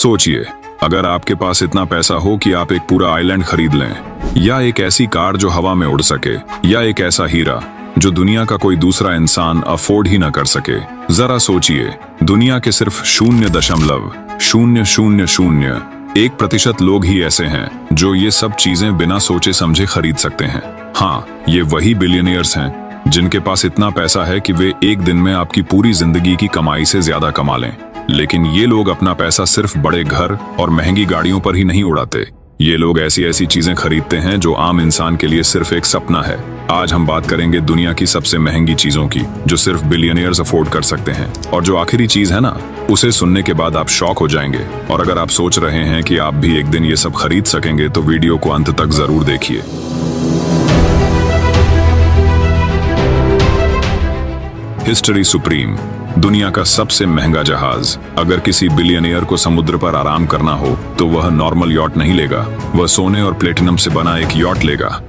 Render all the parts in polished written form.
सोचिए, अगर आपके पास इतना पैसा हो कि आप एक पूरा आइलैंड खरीद लें, या एक ऐसी कार जो हवा में उड़ सके, या एक ऐसा हीरा जो दुनिया का कोई दूसरा इंसान अफोर्ड ही ना कर सके। जरा सोचिए, दुनिया के सिर्फ 0.0001% लोग ही ऐसे हैं जो ये सब चीजें बिना सोचे समझे खरीद सकते हैं। हाँ, ये वही बिलियनियर्स हैं जिनके पास इतना पैसा है कि वे एक दिन में आपकी पूरी जिंदगी की कमाई से ज्यादा कमा लें। लेकिन ये लोग अपना पैसा सिर्फ बड़े घर और महंगी गाड़ियों पर ही नहीं उड़ाते। ये लोग ऐसी ऐसी चीजें खरीदते हैं जो आम इंसान के लिए सिर्फ एक सपना है। आज हम बात करेंगे दुनिया की सबसे महंगी चीजों की जो सिर्फ बिलियनियर्स अफोर्ड कर सकते हैं। और जो आखिरी चीज है ना, उसे सुनने के बाद आप शॉक हो जाएंगे। और अगर आप सोच रहे हैं कि आप भी एक दिन ये सब खरीद सकेंगे तो वीडियो को अंत तक जरूर देखिए। हिस्ट्री सुप्रीम, दुनिया का सबसे महंगा जहाज। अगर किसी बिलियनियर को समुद्र पर आराम करना हो तो वह नॉर्मल यॉट नहीं लेगा, वह सोने और प्लेटिनम से बना एक यॉट लेगा।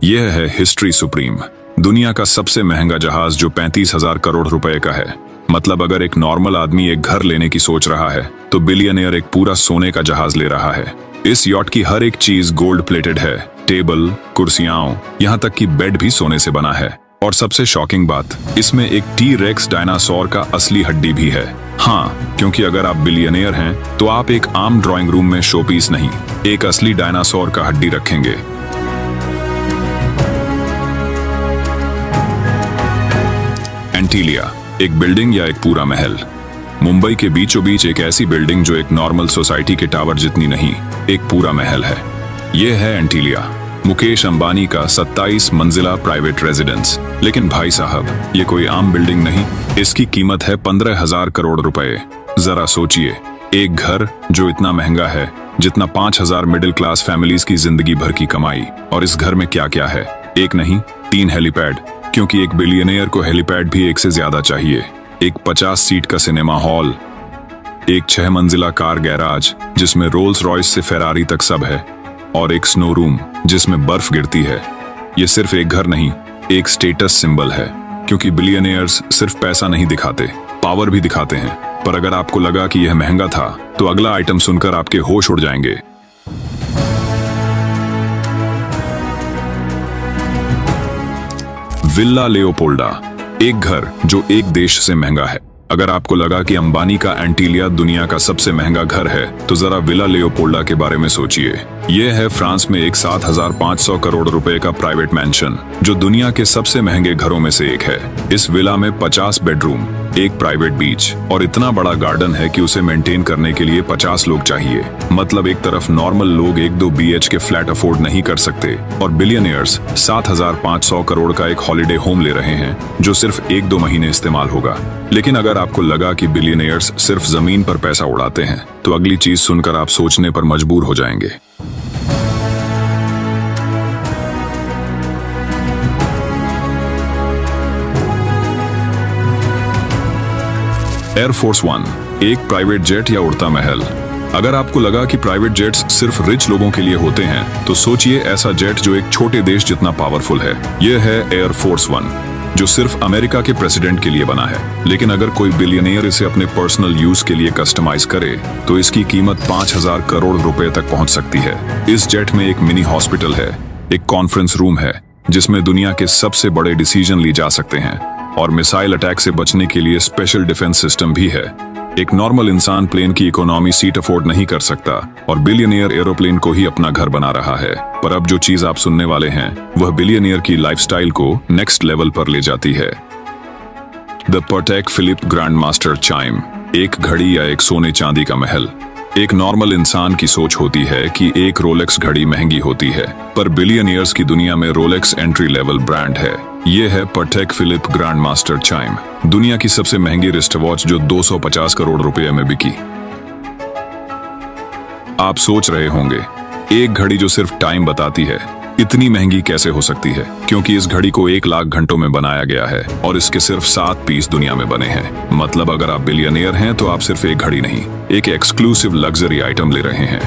यह है हिस्ट्री सुप्रीम, दुनिया का सबसे महंगा जहाज जो 35,000 करोड़ रुपए का है। मतलब अगर एक नॉर्मल आदमी एक घर लेने की सोच रहा है तो बिलियनियर एक पूरा सोने का जहाज ले रहा है। इस यॉट की हर एक चीज गोल्ड प्लेटेड है, टेबल, कुर्सियां, यहाँ तक कि बेड भी सोने से बना है। और सबसे शॉकिंग बात, इसमें एक टी-रेक्स डायनासोर का असली हड्डी भी है। हाँ, क्योंकि अगर आप बिलियनियर हैं तो आप एक आम ड्राइंग रूम में शोपीस नहीं, एक असली डायनासोर का हड्डी रखेंगे। एंटीलिया, एक बिल्डिंग या एक पूरा महल। मुंबई के बीचों बीच एक ऐसी बिल्डिंग जो एक नॉर्मल सोसाइटी के टावर जितनी नहीं, एक पूरा महल है। यह है एंटीलिया, मुकेश अंबानी का 27 मंजिला प्राइवेट रेजिडेंस। लेकिन भाई साहब, ये कोई आम बिल्डिंग नहीं, इसकी कीमत है 15,000 करोड़ रुपए। जरा सोचिए, एक घर जो इतना महंगा है जितना 5,000 मिडिल क्लास फैमिलीज की जिंदगी भर की कमाई। और इस घर में क्या क्या है? एक नहीं, 3 हेलीपैड, क्योंकि एक बिलियनियर को हेलीपैड भी एक से ज्यादा चाहिए। एक 50 सीट का सिनेमा हॉल, एक 6 मंजिला कार गैराज जिसमें रोल्स रॉयस से फेरारी तक सब है, और एक स्नो रूम जिसमें बर्फ गिरती है। ये सिर्फ एक घर नहीं, एक स्टेटस सिंबल है, क्योंकि बिलियनियर्स सिर्फ पैसा नहीं दिखाते, पावर भी दिखाते हैं। पर अगर आपको लगा कि यह महंगा था तो अगला आइटम सुनकर आपके होश उड़ जाएंगे। विल्ला लेओपोल्डा, एक घर जो एक देश से महंगा है। अगर आपको लगा कि अंबानी का एंटीलिया दुनिया का सबसे महंगा घर है तो जरा विला लेओपोल्डा के बारे में सोचिए। यह है फ्रांस में एक 7,500 करोड़ रुपए का प्राइवेट मैंशन जो दुनिया के सबसे महंगे घरों में से एक है। इस विला में 50 बेडरूम, एक प्राइवेट बीच और इतना बड़ा गार्डन है कि उसे मेंटेन करने के लिए 50 लोग चाहिए। मतलब एक तरफ नॉर्मल लोग 1-2 BH के फ्लैट अफोर्ड नहीं कर सकते और बिलियनियर्स 7,500 करोड़ का एक हॉलिडे होम ले रहे हैं जो सिर्फ 1-2 महीने इस्तेमाल होगा। लेकिन अगर आपको लगा कि बिलियनियर्स सिर्फ जमीन पर पैसा उड़ाते हैं तो अगली चीज सुनकर आप सोचने पर मजबूर हो जाएंगे। एयरफोर्स 1, एक प्राइवेट जेट या उड़ता महल। अगर आपको लगा कि प्राइवेट जेट्स सिर्फ रिच लोगों के लिए होते हैं तो सोचिए ऐसा जेट जो एक छोटे देश जितना पावरफुल है। यह है एयरफोर्स 1, जो सिर्फ अमेरिका के प्रेसिडेंट के लिए बना है। लेकिन अगर कोई बिलियनियर इसे अपने पर्सनल यूज के लिए कस्टमाइज करे तो इसकी कीमत 5,000 करोड़ रुपए तक पहुंच सकती है। इस जेट में एक मिनी हॉस्पिटल है, एक कॉन्फ्रेंस रूम है जिसमें दुनिया के सबसे बड़े डिसीजन ली जा सकते हैं, और मिसाइल अटैक से बचने के लिए स्पेशल डिफेंस सिस्टम भी है। एक नॉर्मल इंसान प्लेन की इकोनॉमी सीट अफोर्ड नहीं कर सकता और बिलियनियर एरोप्लेन को ही अपना घर बना रहा है। पर अब जो चीज आप सुनने वाले हैं वह बिलियनियर की लाइफस्टाइल को नेक्स्ट लेवल पर ले जाती है। The Patek Philippe grand master chime, एक घड़ी या एक सोने चांदी का महल। एक नॉर्मल इंसान की सोच होती है कि एक रोलेक्स घड़ी महंगी होती है, पर बिलियनियर्स की दुनिया में रोलेक्स एंट्री लेवल ब्रांड है। यह है Patek Philippe grand master chime, दुनिया की सबसे महंगी रिस्ट वॉच जो 250 करोड़ रुपए में बिकी। आप सोच रहे होंगे, एक घड़ी जो सिर्फ टाइम बताती है इतनी महंगी कैसे हो सकती है? क्योंकि इस घड़ी को 1 लाख घंटों में बनाया गया है और इसके सिर्फ 7 पीस दुनिया में बने हैं। मतलब अगर आप बिलियनियर हैं तो आप सिर्फ एक घड़ी नहीं, एक एक्सक्लूसिव लग्जरी आइटम ले रहे हैं।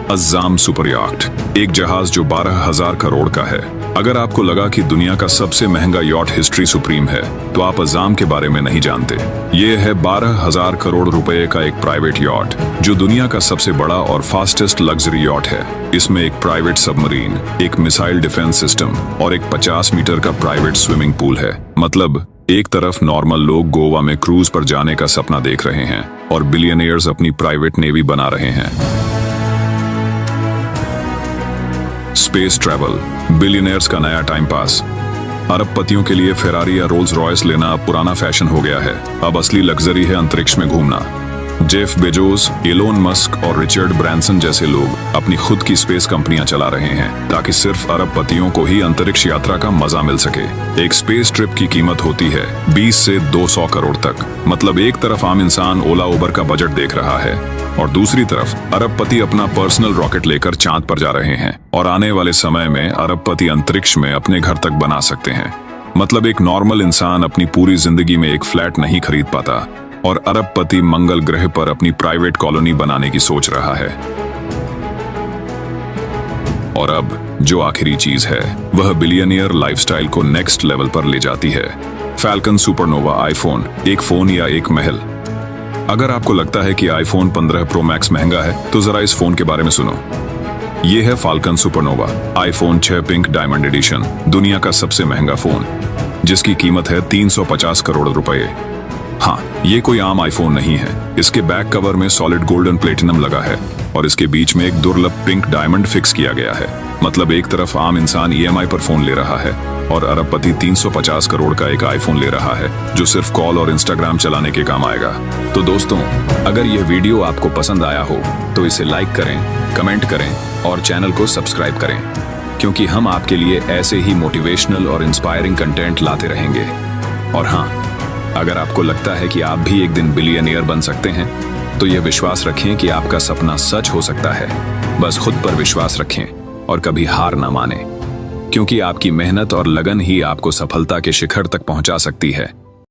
अज़्ज़ाम सुपर याक्ट, एक जहाज जो 12,000 करोड़ का है। अगर आपको लगा कि दुनिया का सबसे महंगा यॉट हिस्ट्री सुप्रीम है, तो आप अज़ाम के बारे में नहीं जानते। ये है 12,000 करोड़ रुपए का एक प्राइवेट यॉट, जो दुनिया का सबसे बड़ा और फास्टेस्ट लग्जरी यॉट है। इसमें एक प्राइवेट सबमरीन, एक मिसाइल डिफेंस सिस्टम और एक 50 मीटर का प्राइवेट स्विमिंग पूल है। मतलब एक तरफ नॉर्मल लोग गोवा में क्रूज पर जाने का सपना देख रहे हैं और बिलियनियर्स अपनी प्राइवेट नेवी बना रहे हैं। स्पेस ट्रैवल, बिलियनियर्स का नया टाइम पास। अरबपतियों के लिए फेरारी या रोल्स रॉयस लेना अब पुराना फैशन हो गया है। अब असली लग्जरी है अंतरिक्ष में घूमना। जेफ बेजोस, एलोन मस्क और रिचर्ड ब्रांसन जैसे लोग अपनी खुद की स्पेस कंपनियां चला रहे हैं, ताकि सिर्फ अरबपतियों को ही अंतरिक्ष यात्रा का मजा मिल सके। एक स्पेस ट्रिप की कीमत होती है 20 से 200 करोड़ तक। मतलब एक तरफ आम इंसान ओला उबर का बजट देख रहा है और दूसरी तरफ अरबपति अपना पर्सनल रॉकेट लेकर चांद पर जा रहे हैं। और आने वाले समय में अरबपति अंतरिक्ष में अपने घर तक बना सकते हैं। मतलब एक नॉर्मल इंसान अपनी पूरी जिंदगी में एक फ्लैट नहीं खरीद पाता, और अरबपति मंगल ग्रह पर अपनी प्राइवेट कॉलोनी बनाने की सोच रहा है। और अब जो आखिरी चीज है, वह बिलियनियर लाइफस्टाइल को नेक्स्ट लेवल पर ले जाती है। फैल्कन सुपरनोवा आईफोन, एक फोन या एक महल। अगर आपको लगता है कि आईफोन 15 प्रो मैक्स महंगा है, तो जरा इस फोन के बारे में सुनो। ये है Falcon Supernova iPhone 6 pink diamond edition, दुनिया का सबसे महंगा फोन, जिसकी कीमत है 350 करोड़ रुपए। हाँ, ये कोई आम आईफोन नहीं है। इसके बैक कवर में सॉलिड गोल्डन प्लेटिनम लगा है और इसके बीच में एक दुर्लभ पिंक डायमंड फिक्स किया गया है। मतलब एक तरफ आम इंसान EMI पर फोन ले रहा है और अरबपति 350 करोड़ का एक आईफोन ले रहा है, जो सिर्फ कॉल और इंस्टाग्राम चलाने के काम आएगा। तो दोस्तों, अगर यह वीडियो आपको पसंद आया हो तो इसे लाइक करें, कमेंट करें और चैनल को सब्सक्राइब करें, क्योंकि हम आपके लिए ऐसे ही मोटिवेशनल और इंस्पायरिंग कंटेंट लाते रहेंगे। और हाँ, अगर आपको लगता है कि आप भी एक दिन बिलियनियर बन सकते हैं, तो यह विश्वास रखें कि आपका सपना सच हो सकता है। बस खुद पर विश्वास रखें और कभी हार ना मानें, क्योंकि आपकी मेहनत और लगन ही आपको सफलता के शिखर तक पहुंचा सकती है।